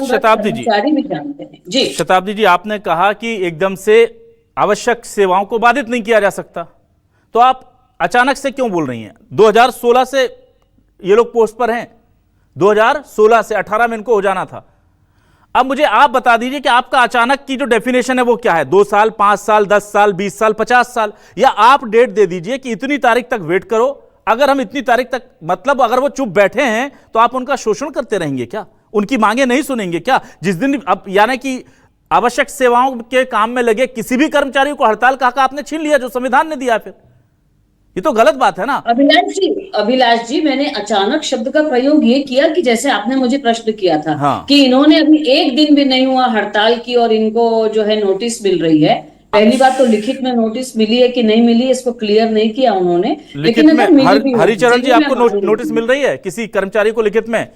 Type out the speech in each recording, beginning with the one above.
शताब्दी जी, कर्मचारी भी जानते हैं जी। शताब्दी जी, आपने कहा कि एकदम से आवश्यक सेवाओं को बाधित नहीं किया जा सकता, तो आप अचानक से क्यों बोल रही हैं? 2016 से ये लोग पोस्ट पर हैं, 2016 से 18 में इनको हो जाना था। अब मुझे आप बता दीजिए कि आपका अचानक की जो डेफिनेशन है वो क्या है? 2 साल, 5 साल, 10 साल, 20 साल, 50 साल, या आप डेट दे दीजिए कि इतनी तारीख तक वेट करो। अगर हम इतनी तारीख तक, मतलब अगर वो चुप बैठे हैं तो आप उनका शोषण करते रहेंगे क्या? उनकी मांगे नहीं सुनेंगे क्या? जिस दिन अब यानी कि आवश्यक सेवाओं के काम में लगे किसी भी कर्मचारी को हड़ताल का हक आपने छीन लिया जो संविधान ने दिया, फिर ये तो गलत बात है ना। अभिलाष जी, मैंने अचानक शब्द का प्रयोग ये किया कि जैसे आपने मुझे प्रश्न किया था हाँ। कि इन्होंने अभी एक दिन भी नहीं हुआ हड़ताल की और इनको जो है नोटिस मिल रही है। पहली बात तो लिखित में नोटिस मिली है कि नहीं मिली है, इसको क्लियर नहीं किया उन्होंने। लिखित लेकिन में अगर मिली भी हरिचरण जी, आपको नोटिस मिल रही है किसी कर्मचारी को लिखित में?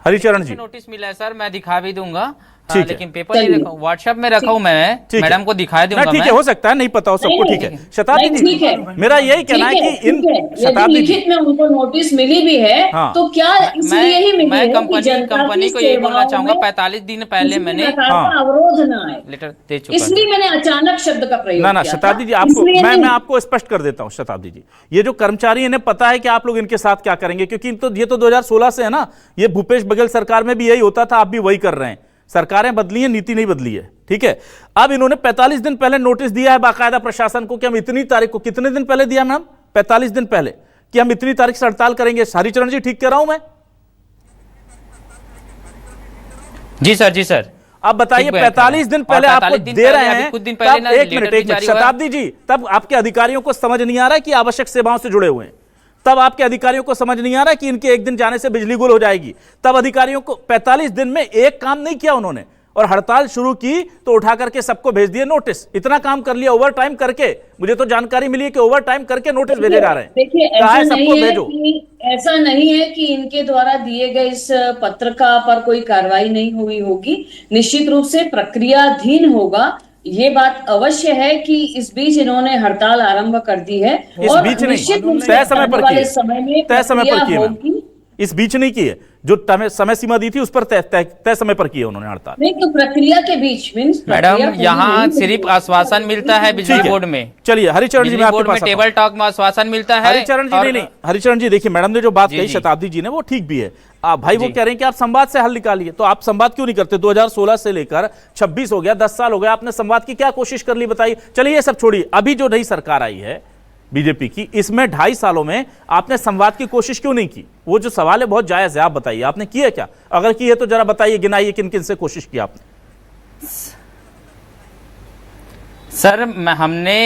हरिचरण जी, नोटिस मिला है सर, मैं दिखा भी दूंगा। ठीक है, लेकिन पेपर नहीं रखा, व्हाट्सएप में रखा हूं मैं, मैडम को दिखा दूंगा। ठीक है, हो सकता है नहीं पता हो सबको, ठीक है। शताब्दी जी, मेरा यही कहना है कि इन शताब्दी जी, लिखित में उनको नोटिस मिली भी है हाँ। तो क्या इसलिए ही मिली है कि कंपनी को यही बोलना चाहूंगा, 45 दिन पहले मैंने अवरोध ना आए, लेटर दे चुका, इसलिए मैंने अचानक शब्द का प्रयोग ना शताब्दी जी, आपको मैं आपको स्पष्ट कर देता हूं। शताब्दी जी, ये जो कर्मचारी, इन्हें पता है कि आप लोग इनके साथ क्या करेंगे, क्योंकि ये तो 2016 से है ना। ये भूपेश बघेल सरकार में भी यही होता था, आप भी वही कर रहे हैं। सरकारें बदली हैं, नीति नहीं बदली है, ठीक है। अब इन्होंने 45 दिन पहले नोटिस दिया है बाकायदा प्रशासन को कि हम इतनी तारीख को, कितने दिन पहले दिया मैम? 45 दिन पहले, कि हम इतनी तारीख से हड़ताल करेंगे। हरिचरण जी, ठीक कह रहा हूं मैं? जी सर, जी सर। अब बताइए, 45 दिन पहले आपको दे रहे हैं, कुछ दिन पहले एक मिनट शताब्दी जी, तब आपके अधिकारियों को समझ नहीं आ रहा है कि आवश्यक सेवाओं से जुड़े हुए हैं। तब आपके अधिकारियों को समझ नहीं आ रहा कि इनके एक दिन जाने से बिजली गुल हो जाएगी। तब अधिकारियों को 45 दिन में एक काम नहीं किया उन्होंने, और हड़ताल शुरू की तो उठा करके सबको भेज दिए नोटिस। इतना काम कर लिया ओवर टाइम करके। मुझे तो जानकारी मिली है कि ओवर टाइम करके नोटिस भेजे जा रहे हैं। देखिए, ऐसा नहीं है कि इनके द्वारा दिए गए इस पत्र का पर कोई कार्रवाई नहीं हुई होगी। निश्चित रूप से प्रक्रियाधीन होगा। ये बात अवश्य है कि इस बीच इन्होंने हड़ताल आरंभ कर दी है, इस और बीच निश्चित रूप से तय समय पर की, समय में तय समय पर की होगी। इस बीच नहीं की है, जो समय सीमा दी थी उस पर तय समय पर की है उन्होंने हड़ताल। नहीं तो प्रक्रिया के बीच मींस मैडम, यहाँ सिर्फ आश्वासन मिलता है बिजली बोर्ड में। चलिए हरिचरण जी, मैं आपके पास टेबल टॉक में आश्वासन मिलता है। हरिचरण जी, नहीं, हरिचरण जी देखिए, मैडम ने जो बात कही शताब्दी जी ने, वो ठीक भी है। भाई वो कह रहे हैं कि आप संवाद से हल निकालिए, तो आप संवाद क्यों नहीं करते? 2016 से लेकर 26 हो गया, 10 साल हो गया, आपने संवाद की क्या कोशिश कर ली बताइए? चलिए ये सब छोड़िए, अभी जो नई सरकार आई है बीजेपी की, इसमें 2.5 सालों में आपने संवाद की कोशिश क्यों नहीं की? वो जो सवाल है बहुत जायज है, आप बताइए आपने की है क्या? अगर की है तो जरा बताइए, गिनाइए किन किन से कोशिश की आपने। सर, हमने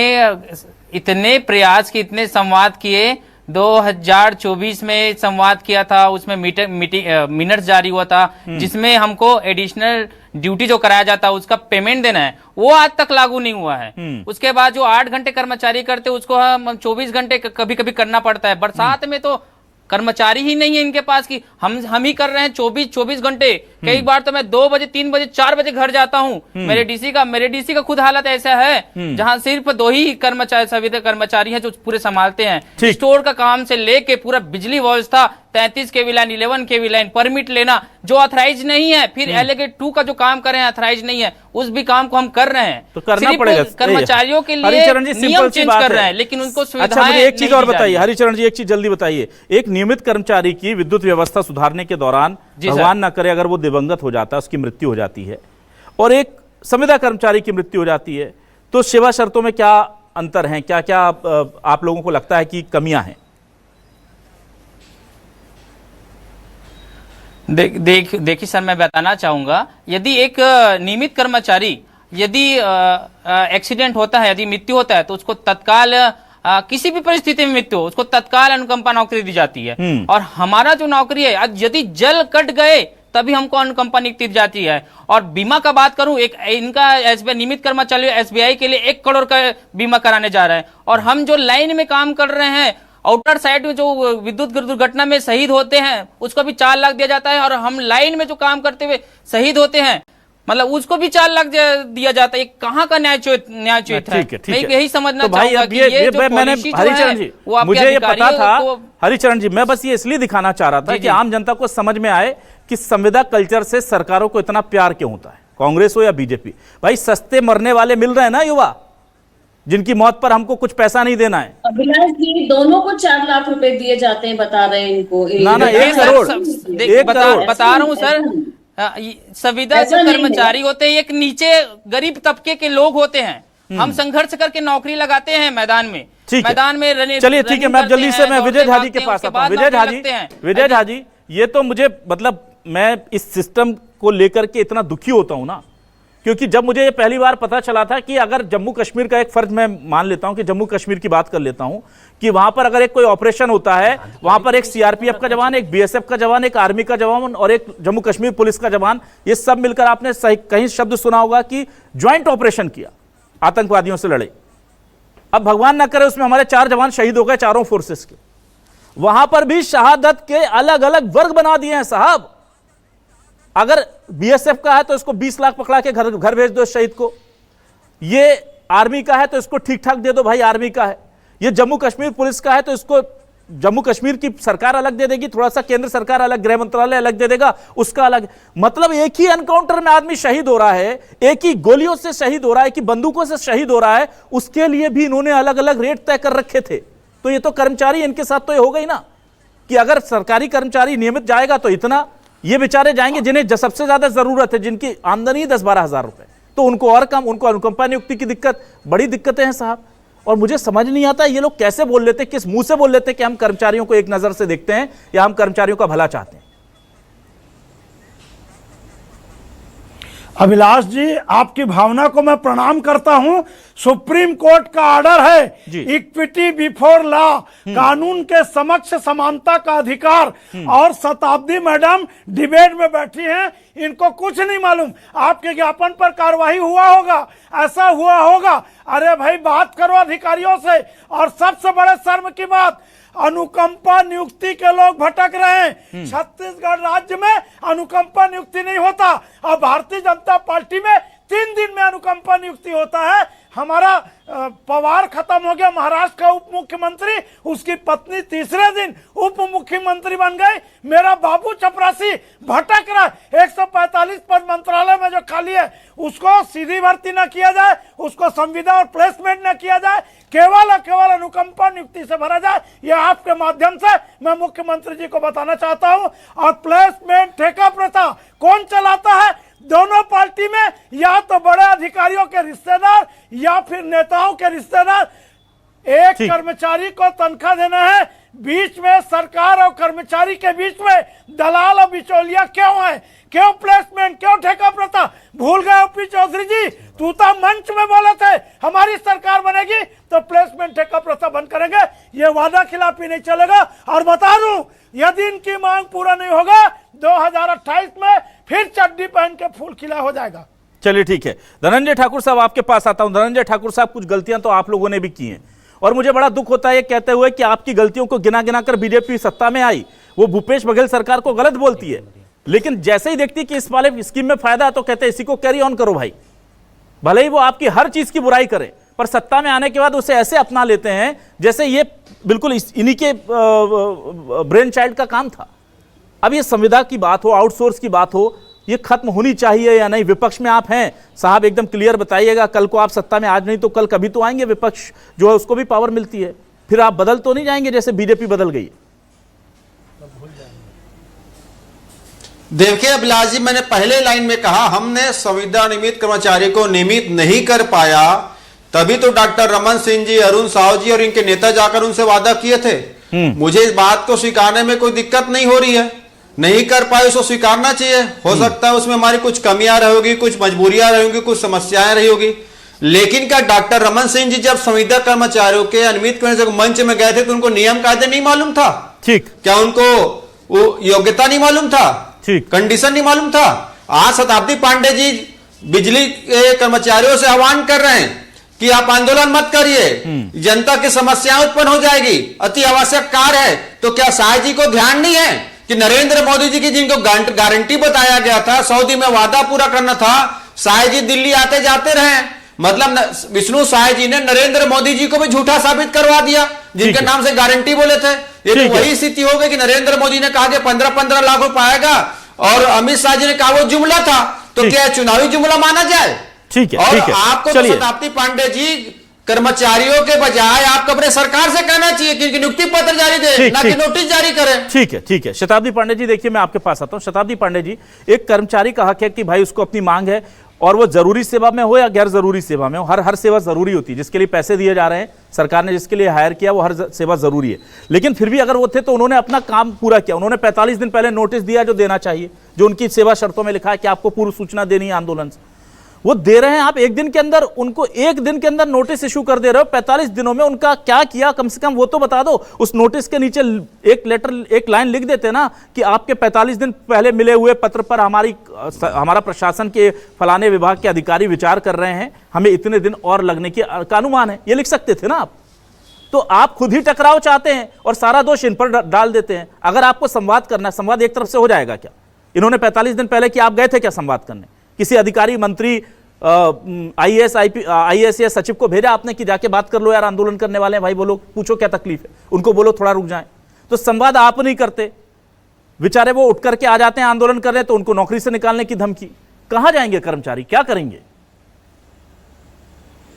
इतने प्रयास किए, इतने संवाद किए। 2024 में संवाद किया था, उसमें मिनट्स जारी हुआ था, जिसमें हमको एडिशनल ड्यूटी जो कराया जाता है उसका पेमेंट देना है, वो आज तक लागू नहीं हुआ है। उसके बाद जो 8 घंटे कर्मचारी करते उसको हम 24 घंटे कभी कभी करना पड़ता है। बरसात में तो कर्मचारी ही नहीं है इनके पास कि हम ही कर रहे हैं 24 घंटे। कई बार तो मैं 2 बजे, 3 बजे, 4 बजे घर जाता हूं। मेरे डीसी का खुद हालत ऐसा है जहां सिर्फ 2 ही कर्मचारी, संविदा कर्मचारी हैं जो पूरे संभालते हैं। स्टोर का काम से लेके पूरा बिजली व्यवस्था, 33 केवी लाइन, 11 केवी लाइन, परमिट लेना जो ऑथराइज नहीं है, फिर एलिगेट 2 का जो काम कर रहे हैं ऑथराइज नहीं है, उस भी काम को हम कर रहे हैं। तो करना पड़ेगा कर्मचारियों के लिए नियम चेंज कर रहे हैं, लेकिन उनको अच्छा, मुझे एक चीज और बताइए हरिचरण जी, एक चीज जल्दी बताइए। एक नियमित कर्मचारी की विद्युत व्यवस्था सुधारने के दौरान, भगवान ना करे अगर वो दिवंगत हो जाता है, उसकी मृत्यु हो जाती है, और एक संविदा कर्मचारी की मृत्यु हो जाती है, तो सेवा शर्तों में क्या अंतर है? क्या क्या आप लोगों को लगता है कि कमियां हैं? देखिए सर, मैं बताना चाहूंगा, यदि एक नियमित कर्मचारी, यदि एक्सीडेंट होता है, यदि मृत्यु होता है, तो उसको तत्काल किसी भी परिस्थिति में मृत्यु हो, उसको तत्काल अनुकंपा नौकरी दी जाती है। और हमारा जो नौकरी है, यदि जल कट गए तभी हमको अनुकंपा नियुक्ति दी जाती है। और बीमा का बात करूं, एक इनका एसबीआई नियमित कर्मचारी एसबीआई के लिए 1 करोड़ का बीमा कराने जा रहे हैं, और हम जो लाइन में काम कर रहे हैं, आउटर साइड में जो विद्युत दुर्घटना में शहीद होते हैं उसको भी 4 लाख दिया जाता है, और हम लाइन में जो काम करते हुए शहीद होते हैं मतलब उसको भी 4 लाख दिया जाता है। कहाँ का न्याय चरित है? ठीक मैं है। यही समझना तो भाई चाहूंगा अब कि ये जो मैंने पॉलिसी जो हरिचरण है, जी, वो आपके मुझे ये पता अधिकारियों था को- हरिचरण जी, मैं बस ये इसलिए दिखाना चाह रहा था कि आम जनता को समझ में आए कि संविदा कल्चर से सरकारों को इतना प्यार क्यों होता है, कांग्रेस हो या बीजेपी। भाई सस्ते मरने वाले मिल रहे हैं ना युवा, जिनकी मौत पर हमको कुछ पैसा नहीं देना है। अभिलाष जी, दोनों को 4 लाख रुपए दिए जाते हैं, बता रहे हैं इनको। ना, देखिए 1 सर, करोड़, देखिए, 1 करोड़। बता रहा हूँ सर, संविदा ऐसा जो नहीं कर्मचारी है। होते हैं एक नीचे गरीब तबके के लोग होते हैं। हम संघर्ष करके नौकरी लगाते हैं मैदान में, ठीक है। मैदान में चलिए ठीक है, मैं जल्दी से मैं विजय झा जी के पास आता हूँ। विजय झा जी, ये तो मुझे मतलब मैं इस सिस्टम को लेकर के इतना दुखी होता हूं ना, क्योंकि जब मुझे ये पहली बार पता चला था कि अगर जम्मू कश्मीर का एक फर्ज मैं मान लेता हूं कि जम्मू कश्मीर की बात कर लेता हूं कि वहां पर अगर एक कोई ऑपरेशन होता है, वहां पर एक सीआरपीएफ का जवान, एक बीएसएफ का जवान, एक आर्मी का जवान और एक जम्मू कश्मीर पुलिस का जवान, ये सब मिलकर आपने सही कहीं शब्द सुना होगा कि ज्वाइंट ऑपरेशन किया, आतंकवादियों से लड़े। अब भगवान ना करे उसमें हमारे 4 जवान शहीद हो गए, चारों फोर्सेस के। वहां पर भी शहादत के अलग अलग वर्ग बना दिए हैं साहब। अगर बीएसएफ का है तो इसको 20 लाख पकड़ा के घर भेज दो शहीद को, ये आर्मी का है तो इसको ठीक ठाक दे दो भाई, आर्मी का है। ये जम्मू कश्मीर पुलिस का है तो इसको जम्मू कश्मीर की सरकार अलग दे देगी, थोड़ा सा केंद्र सरकार अलग, गृह मंत्रालय अलग दे देगा, उसका अलग। मतलब एक ही एनकाउंटर में आदमी शहीद हो रहा है, एक ही गोलियों से शहीद हो रहा है, कि बंदूकों से शहीद हो रहा है, उसके लिए भी इन्होंने अलग अलग रेट तय कर रखे थे। तो ये तो कर्मचारी, इनके साथ तो ये हो गई ना कि अगर सरकारी कर्मचारी नियमित जाएगा तो इतना, ये बेचारे जाएंगे जिन्हें सबसे ज्यादा जरूरत है, जिनकी आमदनी 10-12 हजार रुपए, तो उनको और कम, उनको अनुकंपा नियुक्ति की दिक्कत, बड़ी दिक्कतें हैं साहब। और मुझे समझ नहीं आता ये लोग कैसे बोल लेते, किस मुंह से बोल लेते कि हम कर्मचारियों को एक नजर से देखते हैं या हम कर्मचारियों का भला चाहते हैं। अभिलाष जी, आपकी भावना को मैं प्रणाम करता हूं। सुप्रीम कोर्ट का ऑर्डर है इक्विटी बिफोर लॉ, कानून के समक्ष समानता का अधिकार, और शताब्दी मैडम डिबेट में बैठी हैं, इनको कुछ नहीं मालूम। आपके ज्ञापन पर कार्रवाई हुआ होगा, ऐसा हुआ होगा। अरे भाई, बात करो अधिकारियों से। और सबसे बड़े शर्म की बात, अनुकंपा नियुक्ति के लोग भटक रहे हैं। छत्तीसगढ़ राज्य में अनुकंपा नियुक्ति नहीं होता, और भारतीय जनता पार्टी में 3 दिन में अनुकंपा नियुक्ति होता है। हमारा पवार खत्म हो गया, महाराष्ट्र का उप मुख्यमंत्री, उसकी पत्नी तीसरे दिन उप मुख्यमंत्री बन गई। मेरा बाबू चपरासी भटक रहा है। 145 पद मंत्रालय में जो खाली है, उसको सीधी भर्ती न किया जाए, उसको संविदा और प्लेसमेंट न किया जाए, केवल और केवल अनुकंपा नियुक्ति से भरा जाए। यह आपके माध्यम से मैं मुख्यमंत्री जी को बताना चाहता हूं। और प्लेसमेंट ठेका प्रथा कौन चलाता है? दोनों पार्टी में या तो बड़े अधिकारियों के रिश्तेदार या फिर नेताओं के रिश्तेदार। एक कर्मचारी को तनख्वाह देना है, बीच में सरकार और कर्मचारी के बीच में दलाल और बिचौलिया क्यों है? क्यों प्लेसमेंट, क्यों ठेका प्रथा? भूल गए ओपी चौधरी जी, तू तो मंच में बोले थे हमारी सरकार बनेगी तो प्लेसमेंट ठेका प्रथा बंद करेंगे। ये वादा खिलाफी नहीं चलेगा। और बता दूं, यदि इनकी मांग पूरा नहीं होगा, 2028 में फिर चड्डी पहन के फूल खिला हो जाएगा। चलिए ठीक है, धनंजय ठाकुर साहब आपके पास आता हूं। धनंजय ठाकुर साहब, कुछ गलतियां तो आप लोगों ने भी की हैं, और मुझे बड़ा दुख होता है ये कहते हुए कि आपकी गलतियों को गिना गिना कर बीजेपी सत्ता में आई, वो भूपेश बघेल सरकार को गलत बोलती है, लेकिन जैसे ही देखती कि इस वाले स्कीम में फायदा है तो कहते हैं इसी को कैरी ऑन करो भाई। भले ही वो आपकी हर चीज की बुराई करे, पर सत्ता में आने के बाद उसे ऐसे अपना लेते हैं जैसे ये बिल्कुल इन्हीं के ब्रेन चाइल्ड का काम था। अब ये संविदा की बात हो, आउटसोर्स की बात हो, ये खत्म होनी चाहिए या नहीं? विपक्ष में आप हैं साहब, एकदम क्लियर बताइएगा। कल को आप सत्ता में, आज नहीं तो कल कभी तो आएंगे, विपक्ष जो है उसको भी पावर मिलती है, फिर आप बदल तो नहीं जाएंगे जैसे बीजेपी बदल गई? देखिए अभिलाष जी, मैंने पहले लाइन में कहा हमने संविदा नियमित कर्मचारी को नियमित नहीं कर पाया, तभी तो डॉक्टर रमन सिंह जी, अरुण साहू जी और इनके नेता जाकर उनसे वादा किए थे। मुझे इस बात को स्वीकारने में कोई दिक्कत नहीं हो रही है, नहीं कर पाए उसको स्वीकारना चाहिए। हो सकता है उसमें हमारी कुछ कमियां रहेगी, कुछ मजबूरियां रहेंगी, कुछ समस्याएं रही होगी, लेकिन क्या डॉक्टर रमन सिंह जी जब संविदा कर्मचारियों के अनियमित कर्मचारियों मंच में गए थे तो उनको नियम कायदे नहीं मालूम था? ठीक, क्या उनको योग्यता नहीं मालूम था? ठीक, कंडीशन नहीं मालूम था? आज शताब्दी पांडे जी बिजली के कर्मचारियों से आह्वान कर रहे हैं कि आप आंदोलन मत करिए, जनता की समस्याएं उत्पन्न हो जाएगी, अति आवश्यक कार्य है। तो क्या शाह जी को ध्यान नहीं है कि नरेंद्र मोदी जी की जिनको गारंटी बताया गया था, सऊदी में वादा पूरा करना था, साय जी दिल्ली आते जाते रहे। मतलब विष्णु साय जी ने नरेंद्र मोदी जी को भी झूठा साबित करवा दिया, जिनके नाम से गारंटी बोले थे। ये तो वही स्थिति हो गई कि नरेंद्र मोदी ने कहा कि 15-15 लाख रुपए आएगा और अमित शाह जी ने कहा वो जुमला था, तो क्या चुनावी जुमला माना जाए? ठीक है, और ठीक है, आपको तो शताब्दी पांडे जी कर्मचारियों के बजाय आपको अपने सरकार से कहना चाहिए कि नियुक्ति पत्र जारी दे, ना कि नोटिस जारी करें। ठीक है, ठीक है। शताब्दी पांडे जी देखिए, मैं आपके पास आता हूं। शताब्दी पांडे जी, एक कर्मचारी का हक है कि भाई उसको अपनी मांग है, और वो जरूरी सेवा में हो या गैर जरूरी सेवा में हो, हर सेवा जरूरी होती है। जिसके लिए पैसे दिए जा रहे हैं, सरकार ने जिसके लिए हायर किया, वो हर सेवा जरूरी है। लेकिन फिर भी अगर वो थे तो उन्होंने अपना काम पूरा किया। उन्होंने 45 दिन पहले नोटिस दिया जो देना चाहिए, जो उनकी सेवा शर्तों में लिखा है कि आपको पूर्व सूचना देनी है आंदोलन से, वो दे रहे हैं। आप एक दिन के अंदर उनको एक दिन के अंदर नोटिस इशू कर दे रहे हो। 45 दिनों में उनका क्या किया, कम से कम वो तो बता दो। उस नोटिस के नीचे एक लेटर, एक लाइन लिख देते ना कि आपके 45 दिन पहले मिले हुए पत्र पर हमारा प्रशासन के फलाने विभाग के अधिकारी विचार कर रहे हैं, हमें इतने दिन और लगने की अनुमान है, ये लिख सकते थे ना आप। तो आप खुद ही टकराव चाहते हैं और सारा दोष इन पर डाल देते हैं। अगर आपको संवाद करना, संवाद एक तरफ से हो जाएगा क्या? इन्होंने 45 दिन पहले कि आप गए थे क्या संवाद करने? किसी अधिकारी, मंत्री, आईएएस या सचिव को भेजा आपने कि जाके बात कर लो यार, आंदोलन करने वाले हैं भाई, बोलो, पूछो क्या तकलीफ है, उनको बोलो थोड़ा रुक जाएं। तो संवाद आप नहीं करते, बेचारे वो उठ करके आ जाते हैं आंदोलन कर रहे, तो उनको नौकरी से निकालने की धमकी। कहां जाएंगे कर्मचारी, क्या करेंगे?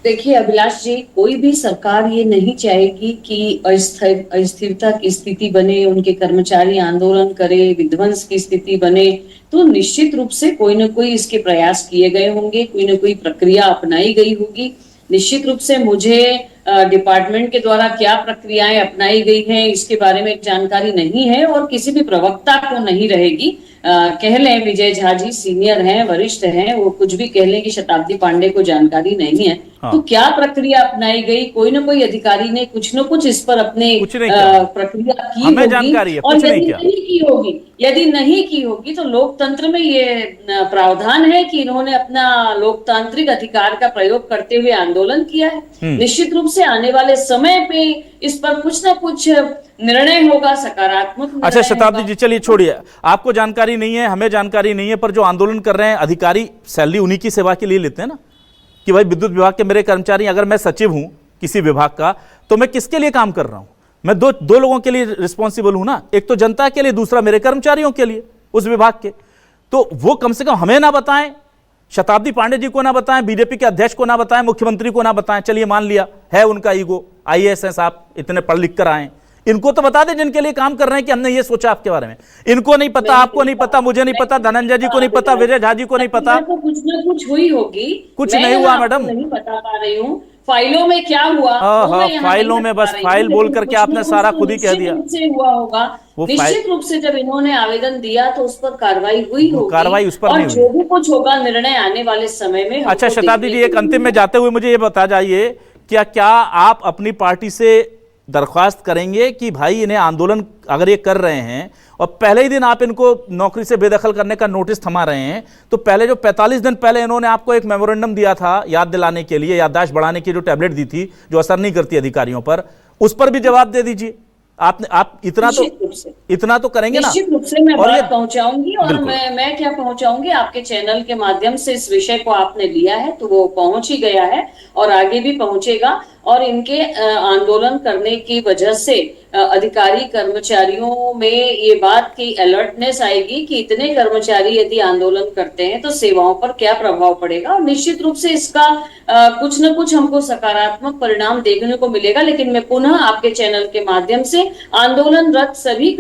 देखिए अभिलाष जी, कोई भी सरकार ये नहीं चाहेगी कि अस्थिरता की स्थिति बने, उनके कर्मचारी आंदोलन करे, विध्वंस की स्थिति बने। तो निश्चित रूप से कोई ना कोई इसके प्रयास किए गए होंगे, कोई ना कोई प्रक्रिया अपनाई गई होगी। निश्चित रूप से मुझे डिपार्टमेंट के द्वारा क्या प्रक्रियाएं अपनाई गई हैं इसके बारे में जानकारी नहीं है, और किसी भी प्रवक्ता को नहीं रहेगी। कह लें विजय झा जी सीनियर हैं, वरिष्ठ हैं, वो कुछ भी कह लें कि शताब्दी पांडे को जानकारी नहीं है। हाँ। तो क्या प्रक्रिया अपनाई गई, कोई ना कोई अधिकारी ने कुछ न कुछ इस पर अपने प्रक्रिया की होगी, जानकारी है, और यदि नहीं की होगी, यदि नहीं की होगी तो लोकतंत्र में ये प्रावधान है कि इन्होंने अपना लोकतांत्रिक अधिकार का प्रयोग करते हुए आंदोलन किया है। निश्चित रूप से आने वाले समय पे इस पर कुछ ना कुछ निर्णय होगा, सकारात्मक। अच्छा शताब्दी जी, चलिए छोड़िए, आपको जानकारी नहीं है, हमें जानकारी नहीं है, पर जो आंदोलन कर रहे हैं अधिकारी सैलरी उन्हीं की सेवा के लिए लेते हैं ना, कि भाई विद्युत विभाग के मेरे कर्मचारी, अगर मैं सचिव हूं किसी विभाग का, तो मैं किसके लिए काम कर रहा हूं? मैं दो लोगों के लिए रिस्पॉन्सिबल हूं ना, एक तो जनता के लिए, दूसरा मेरे कर्मचारियों के लिए उस विभाग के। तो वो कम से कम हमें ना बताएं, शताब्दी पांडे जी को ना बताएं, बीजेपी के अध्यक्ष को ना बताएं, मुख्यमंत्री को ना बताएं। चलिए मान लिया है उनका ईगो, आईएएस हैं साहब, इतने पढ़ लिख कर आए, इनको तो बता दें जिनके लिए काम कर रहे हैं कि हमने ये सोचा आपके बारे में। इनको नहीं पता, आपको नहीं पता, मुझे नहीं पता, धनंजय जी को नहीं पता, विजय झा जी को नहीं पता। तो कुछ ना कुछ हुई होगी, कुछ नहीं हुआ मैडम, नहीं बता पा रही हूँ फाइलों में क्या हुआ। फाइलों में बस फाइल बोल करके आपने सारा खुद ही कह दिया। से हुआ होगा निश्चित रूप से, जब इन्होंने आवेदन दिया तो उस पर कार्रवाई हुई होगी, कार्रवाई उस पर नहीं हुई। जो भी कुछ होगा निर्णय आने वाले समय में। अच्छा शताब्दी जी, एक अंतिम में जाते हुए मुझे ये बता जाइए, क्या आप अपनी पार्टी से दरख्वास्त करेंगे कि भाई इन्हें आंदोलन अगर ये कर रहे हैं और पहले ही दिन आप इनको नौकरी से बेदखल करने का नोटिस थमा रहे हैं, तो पहले जो 45 दिन पहले इन्होंने आपको एक मेमोरेंडम दिया था याद दिलाने के लिए, याददाश्त बढ़ाने की जो टैबलेट दी थी जो असर नहीं करती अधिकारियों पर, उस पर भी जवाब दे दीजिए। आप इतना तो करेंगे ना। निश्चित रूप से मैं बात पहुंचाऊंगी, और मैं क्या पहुंचाऊंगी, आपके चैनल के माध्यम से इस विषय को आपने लिया है तो वो पहुंच ही गया है और आगे भी पहुंचेगा। और इनके आंदोलन करने की वजह से अधिकारी कर्मचारियों में ये बात की अलर्टनेस आएगी कि इतने कर्मचारी यदि आंदोलन करते हैं तो सेवाओं पर क्या प्रभाव पड़ेगा, और निश्चित रूप से इसका कुछ न कुछ हमको सकारात्मक परिणाम देखने को मिलेगा। लेकिन मैं पुनः आपके चैनल के माध्यम से आंदोलनरत सभी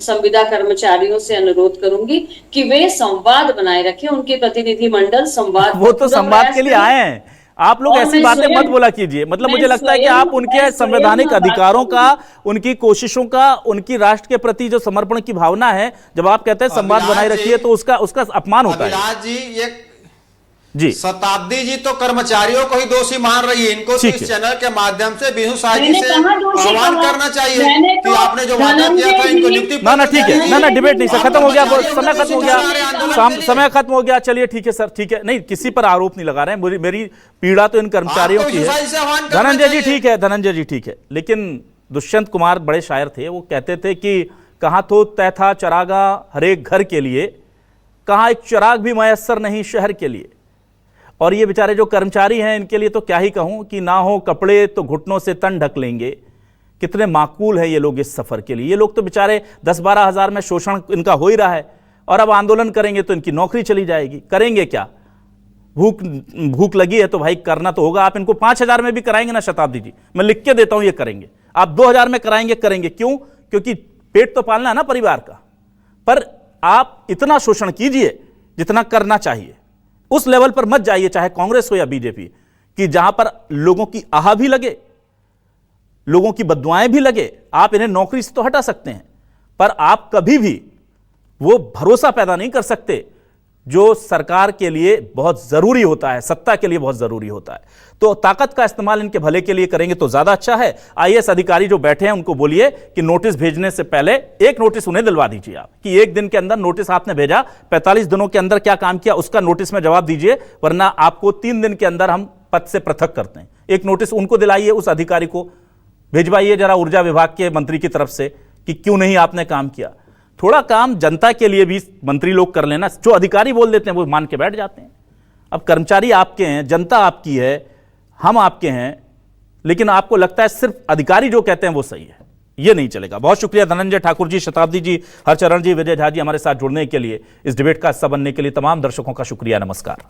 संविदा कर्मचारियों से अनुरोध करूंगी कि वे संवाद बनाए रखें, उनके प्रतिनिधि मंडल संवाद, वो तो संवाद के लिए आए हैं, आप लोग ऐसी बातें मत बोला कीजिए। मतलब मुझे लगता है कि आप उनके संवैधानिक अधिकारों का, उनकी कोशिशों का, उनकी राष्ट्र के प्रति जो समर्पण की भावना है, जब आप कहते हैं संवाद बनाए रखिए तो उसका अपमान होता है। अभिलाष जी, ये जी शताब्दी जी तो कर्मचारियों को ही दोषी मान रही है, इनको तो इस चैनल के माध्यम से विष्णु साय जी से आह्वान करना चाहिए कि आपने जो वादा किया था इनको नियुक्ति। ना ठीक है, ना डिबेट नहीं सर, खत्म हो गया, समय खत्म हो गया, समय खत्म हो गया। चलिए ठीक है सर, ठीक है, नहीं किसी पर आरोप नहीं लगा रहे हैं, मेरी पीड़ा तो इन कर्मचारियों की है। धनंजय जी ठीक है, धनंजय जी ठीक है, लेकिन दुष्यंत कुमार बड़े शायर थे, वो कहते थे कि कहाँ तो तय था चरागाह हर एक घर के लिए, कहाँ एक चिराग भी मयस्सर नहीं शहर के लिए। और ये बेचारे जो कर्मचारी हैं इनके लिए तो क्या ही कहूँ कि ना हो कपड़े तो घुटनों से तन ढक लेंगे। कितने माकूल है ये लोग इस सफ़र के लिए। ये लोग तो बेचारे 10-12 हज़ार में शोषण इनका हो ही रहा है, और अब आंदोलन करेंगे तो इनकी नौकरी चली जाएगी। करेंगे क्या? भूख लगी है तो भाई करना तो होगा। आप इनको 5,000 में भी कराएंगे ना शताब्दी जी, मैं लिख के देता हूं ये करेंगे। आप 2,000 में कराएंगे, करेंगे। क्यों? क्योंकि पेट तो पालना है ना परिवार का। पर आप इतना शोषण कीजिए जितना करना चाहिए, उस लेवल पर मत जाइए, चाहे कांग्रेस हो या बीजेपी, कि जहां पर लोगों की आह भी लगे, लोगों की बददुआएं भी लगे। आप इन्हें नौकरी से तो हटा सकते हैं, पर आप कभी भी वो भरोसा पैदा नहीं कर सकते जो सरकार के लिए बहुत जरूरी होता है, सत्ता के लिए बहुत जरूरी होता है। तो ताकत का इस्तेमाल इनके भले के लिए करेंगे तो ज्यादा अच्छा है। आईएएस अधिकारी जो बैठे हैं उनको बोलिए कि नोटिस भेजने से पहले एक नोटिस उन्हें दिलवा दीजिए आप, कि एक दिन के अंदर नोटिस आपने भेजा, 45 दिनों के अंदर क्या काम किया उसका नोटिस में जवाब दीजिए, वरना आपको 3 दिन के अंदर हम पद से पृथक करते हैं। एक नोटिस उनको दिलाइए, उस अधिकारी को भिजवाइए जरा ऊर्जा विभाग के मंत्री की तरफ से कि क्यों नहीं आपने काम किया। थोड़ा काम जनता के लिए भी मंत्री लोग कर लेना। जो अधिकारी बोल देते हैं वो मान के बैठ जाते हैं। अब कर्मचारी आपके हैं, जनता आपकी है, हम आपके हैं, लेकिन आपको लगता है सिर्फ अधिकारी जो कहते हैं वो सही है। ये नहीं चलेगा। बहुत शुक्रिया धनंजय ठाकुर जी, शताब्दी जी, हरचरण जी, विजय झा जी हमारे साथ जुड़ने के लिए, इस डिबेट का हिस्सा बनने के लिए। तमाम दर्शकों का शुक्रिया। नमस्कार।